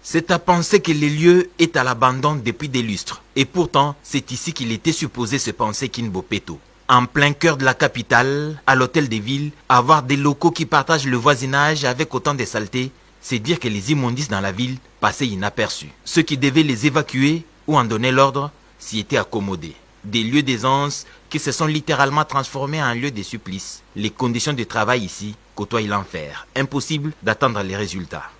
C'est à penser que le lieu est à l'abandon depuis des lustres. Et pourtant, c'est ici qu'il était supposé se penser Kinbopeto. En plein cœur de la capitale, à l'hôtel des villes, avoir des locaux qui partagent le voisinage avec autant de saleté, c'est dire que les immondices dans la ville passaient inaperçus. Ceux qui devaient les évacuer ou en donner l'ordre s'y étaient accommodés. Des lieux d'aisance qui se sont littéralement transformés en lieux de supplice. Les conditions de travail ici côtoient l'enfer. Impossible d'attendre les résultats.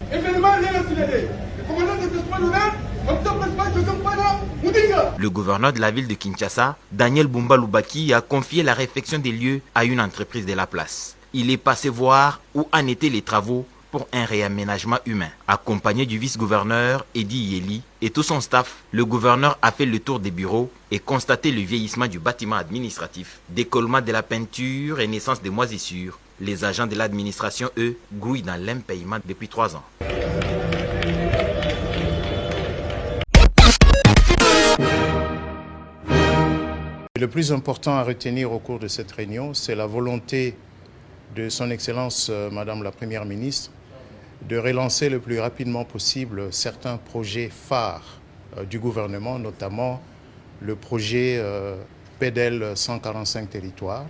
Le gouverneur de la ville de Kinshasa, Daniel Bumba Lubaki, a confié la réfection des lieux à une entreprise de la place. Il est passé voir où en étaient les travaux pour un réaménagement humain. Accompagné du vice-gouverneur Edi Yeli et tout son staff, le gouverneur a fait le tour des bureaux et constaté le vieillissement du bâtiment administratif, décollement de la peinture et naissance des moisissures. Les agents de l'administration, eux, grouillent dans l'impayement depuis 3 ans. Le plus important à retenir au cours de cette réunion, c'est la volonté de son Excellence Madame la Première ministre de relancer le plus rapidement possible certains projets phares du gouvernement, notamment le projet PEDEL 145 territoires,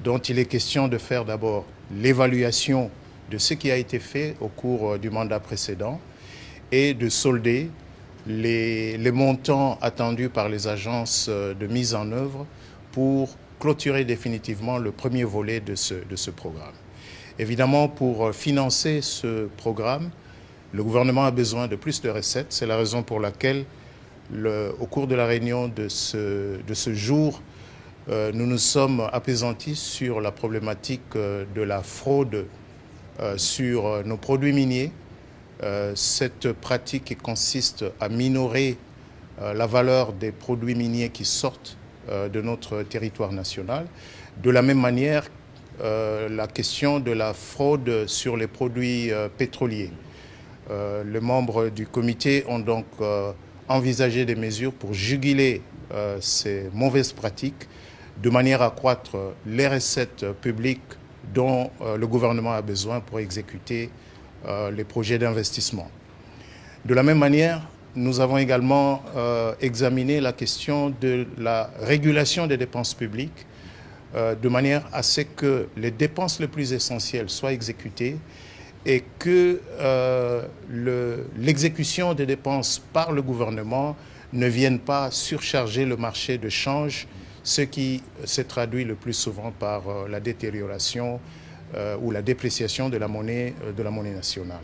dont il est question de faire d'abord l'évaluation de ce qui a été fait au cours du mandat précédent et de solder les montants attendus par les agences de mise en œuvre pour clôturer définitivement le premier volet de ce programme. Évidemment, pour financer ce programme, le gouvernement a besoin de plus de recettes. C'est la raison pour laquelle, au cours de la réunion de ce jour, nous nous sommes appesantis sur la problématique de la fraude sur nos produits miniers. Cette pratique qui consiste à minorer la valeur des produits miniers qui sortent de notre territoire national. De la même manière, la question de la fraude sur les produits pétroliers. Les membres du comité ont donc envisagé des mesures pour juguler ces mauvaises pratiques de manière à accroître les recettes publiques dont le gouvernement a besoin pour exécuter les projets d'investissement. De la même manière, nous avons également examiné la question de la régulation des dépenses publiques de manière à ce que les dépenses les plus essentielles soient exécutées et que l'exécution des dépenses par le gouvernement ne vienne pas surcharger le marché de change, ce qui se traduit le plus souvent par la détérioration ou la dépréciation de la monnaie nationale.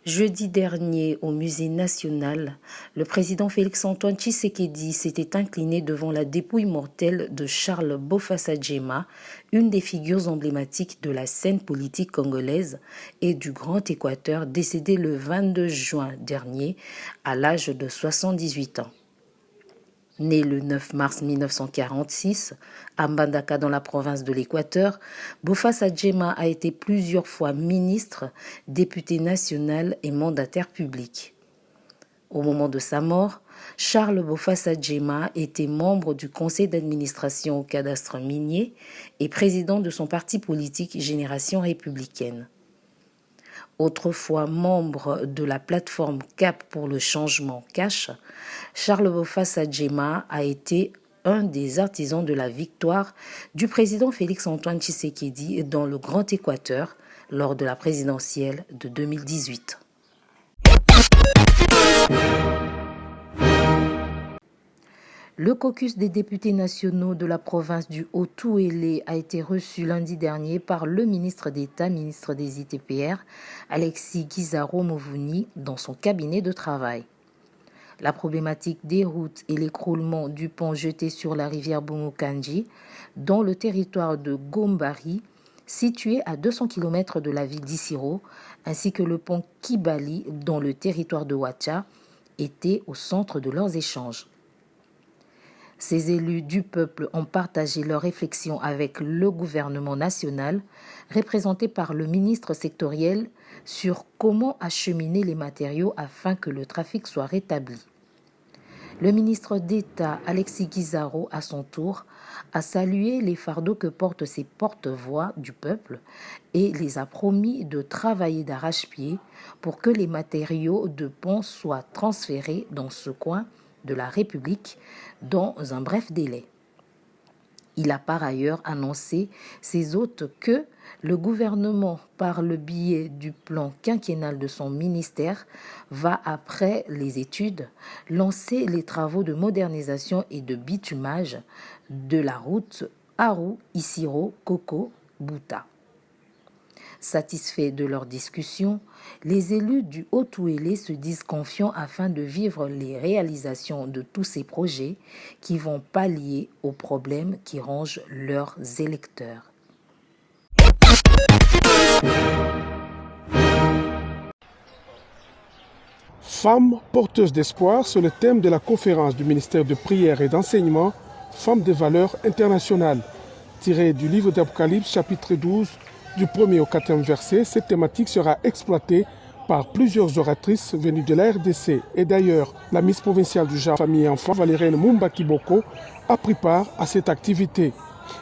Jeudi dernier, au Musée national, le président Félix-Antoine Tshisekedi s'était incliné devant la dépouille mortelle de Charles Bokassa Djema, une des figures emblématiques de la scène politique congolaise et du Grand Équateur, décédé le 22 juin dernier à l'âge de 78 ans. Né le 9 mars 1946 à Mbandaka dans la province de l'Équateur, Bokassa Djema a été plusieurs fois ministre, député national et mandataire public. Au moment de sa mort, Charles Bokassa Djema était membre du conseil d'administration au cadastre minier et président de son parti politique Génération républicaine. Autrefois membre de la plateforme CAP pour le changement Cash, Charles Bokassa Djema a été un des artisans de la victoire du président Félix-Antoine Tshisekedi dans le Grand Équateur lors de la présidentielle de 2018. Le caucus des députés nationaux de la province du Haut-Touélé a été reçu lundi dernier par le ministre d'État, ministre des ITPR, Alexis Guizaro-Movouni, dans son cabinet de travail. La problématique des routes et l'écroulement du pont jeté sur la rivière Boumou-Kandji, dans le territoire de Gombari, situé à 200 km de la ville d'Issiro, ainsi que le pont Kibali, dans le territoire de Ouacha, étaient au centre de leurs échanges. Ces élus du peuple ont partagé leurs réflexions avec le gouvernement national, représenté par le ministre sectoriel, sur comment acheminer les matériaux afin que le trafic soit rétabli. Le ministre d'État Alexis Guizaro, à son tour, a salué les fardeaux que portent ces porte-voix du peuple et les a promis de travailler d'arrache-pied pour que les matériaux de pont soient transférés dans ce coin de la République dans un bref délai. Il a par ailleurs annoncé ses hôtes que le gouvernement, par le biais du plan quinquennal de son ministère, va, après les études, lancer les travaux de modernisation et de bitumage de la route Aru-Isiro-Koko-Bouta. Satisfaits de leur discussion, les élus du Haut-Ouélé se disent confiants afin de vivre les réalisations de tous ces projets qui vont pallier aux problèmes qui rongent leurs électeurs. Femmes porteuses d'espoir, c'est le thème de la conférence du ministère de Prière et d'Enseignement, Femmes des valeurs internationales. Tiré du livre d'Apocalypse, chapitre 12, du 1er au 4e verset, cette thématique sera exploitée par plusieurs oratrices venues de la RDC. Et d'ailleurs, la Miss provinciale du genre Famille et Enfants, Valériane Mumba Kiboko, a pris part à cette activité.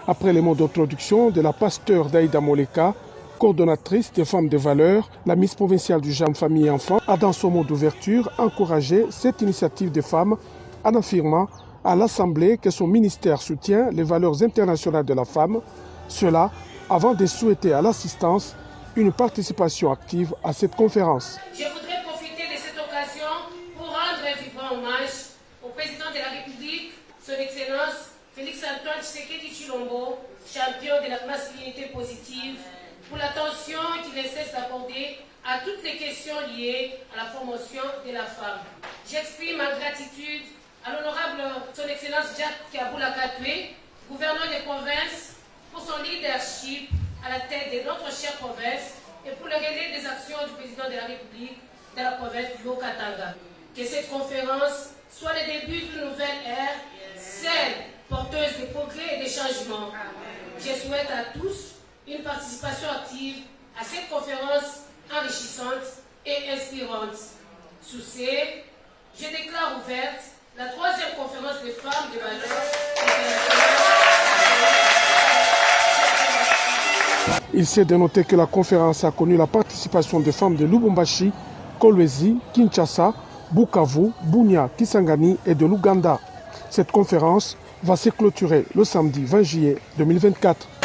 Après les mots d'introduction de la pasteure Daïda Moleka, coordonnatrice des femmes de valeur, la Miss provinciale du genre Famille et Enfants a dans son mot d'ouverture encouragé cette initiative des femmes en affirmant à l'Assemblée que son ministère soutient les valeurs internationales de la femme, cela avant de souhaiter à l'assistance une participation active à cette conférence. Je voudrais profiter de cette occasion pour rendre un vibrant hommage au président de la République, son Excellence Félix-Antoine Tshisekedi Tshilombo, champion de la masculinité positive, pour l'attention qu'il ne cesse d'accorder à toutes les questions liées à la promotion de la femme. J'exprime ma gratitude à l'honorable son Excellence Jacques Kaboula Katoué, gouverneur des provinces, pour son leadership à la tête de notre chère province et pour le relais des actions du président de la République dans la province du Haut-Katanga. Que cette conférence soit le début d'une nouvelle ère, celle porteuse de progrès et de changements. Je souhaite à tous une participation active à cette conférence enrichissante et inspirante. Sous ce, je déclare ouverte la 3e conférence des femmes de valeur internationale. Il s'est dénoté que la conférence a connu la participation des femmes de Lubumbashi, Kolwezi, Kinshasa, Bukavu, Bunia, Kisangani et de l'Ouganda. Cette conférence va se clôturer le samedi 20 juillet 2024.